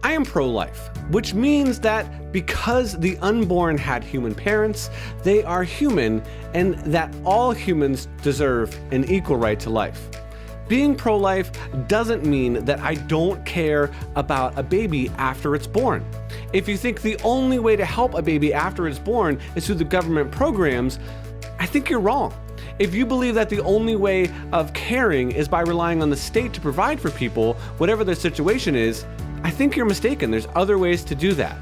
I am pro-life, which means that because the unborn had human parents, they are human and that all humans deserve an equal right to life. Being pro-life doesn't mean that I don't care about a baby after it's born. If you think the only way to help a baby after it's born is through the government programs, I think you're wrong. If you believe that the only way of caring is by relying on the state to provide for people, whatever their situation is, I think you're mistaken. There's other ways to do that.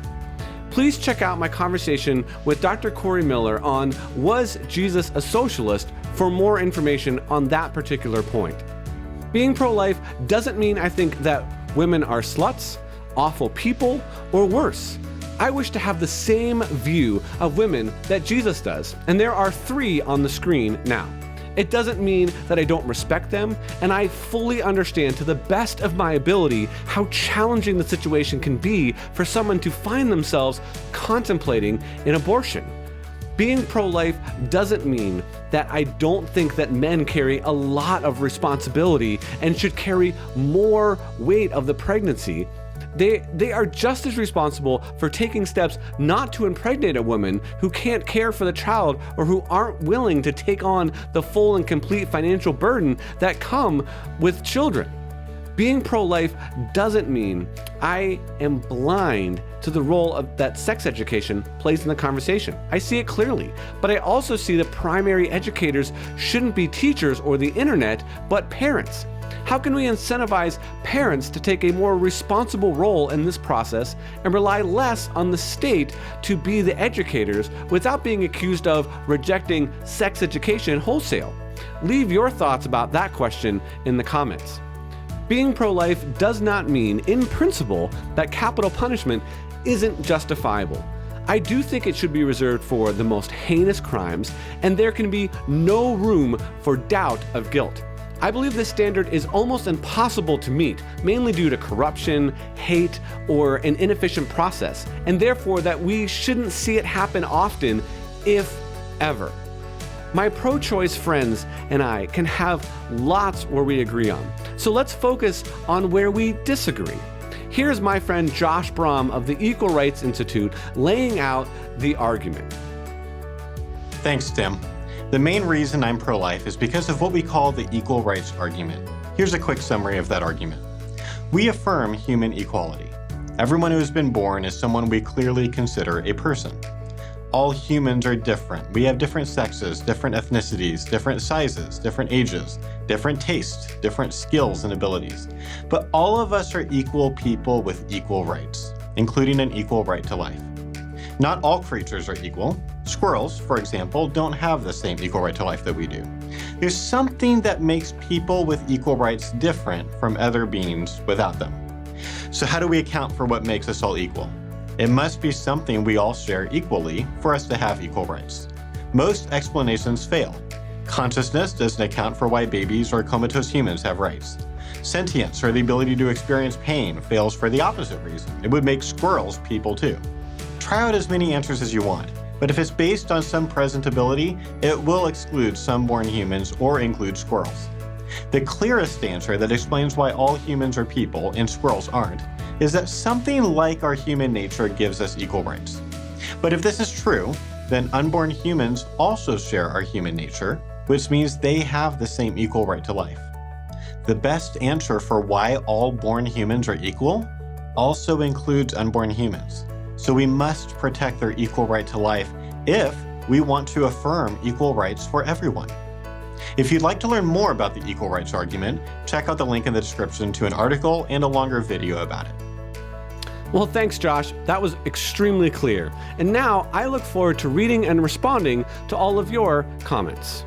Please check out my conversation with Dr. Corey Miller on Was Jesus a Socialist for more information on that particular point. Being pro-life doesn't mean I think that women are sluts, awful people, or worse. I wish to have the same view of women that Jesus does, and there are 3 on the screen now. It doesn't mean that I don't respect them, and I fully understand to the best of my ability how challenging the situation can be for someone to find themselves contemplating an abortion. Being pro-life doesn't mean that I don't think that men carry a lot of responsibility and should carry more weight of the pregnancy. They are just as responsible for taking steps not to impregnate a woman who can't care for the child or who aren't willing to take on the full and complete financial burden that come with children. Being pro-life doesn't mean I am blind to the role that sex education plays in the conversation. I see it clearly, but I also see that primary educators shouldn't be teachers or the internet, but parents. How can we incentivize parents to take a more responsible role in this process and rely less on the state to be the educators without being accused of rejecting sex education wholesale? Leave your thoughts about that question in the comments. Being pro-life does not mean, in principle, that capital punishment isn't justifiable. I do think it should be reserved for the most heinous crimes, and there can be no room for doubt of guilt. I believe this standard is almost impossible to meet, mainly due to corruption, hate, or an inefficient process, and therefore that we shouldn't see it happen often, if ever. My pro-choice friends and I can have lots where we agree on, so let's focus on where we disagree. Here's my friend Josh Brahm of the Equal Rights Institute laying out the argument. Thanks, Tim. The main reason I'm pro-life is because of what we call the equal rights argument. Here's a quick summary of that argument. We affirm human equality. Everyone who has been born is someone we clearly consider a person. All humans are different. We have different sexes, different ethnicities, different sizes, different ages, different tastes, different skills and abilities. But all of us are equal people with equal rights, including an equal right to life. Not all creatures are equal. Squirrels, for example, don't have the same equal right to life that we do. There's something that makes people with equal rights different from other beings without them. So how do we account for what makes us all equal? It must be something we all share equally for us to have equal rights. Most explanations fail. Consciousness doesn't account for why babies or comatose humans have rights. Sentience, or the ability to experience pain, fails for the opposite reason. It would make squirrels people too. Try out as many answers as you want, but if it's based on some present ability, it will exclude some born humans or include squirrels. The clearest answer that explains why all humans are people and squirrels aren't is that something like our human nature gives us equal rights. But if this is true, then unborn humans also share our human nature, which means they have the same equal right to life. The best answer for why all born humans are equal also includes unborn humans. So we must protect their equal right to life if we want to affirm equal rights for everyone. If you'd like to learn more about the equal rights argument, check out the link in the description to an article and a longer video about it. Well, thanks, Josh. That was extremely clear. And now I look forward to reading and responding to all of your comments.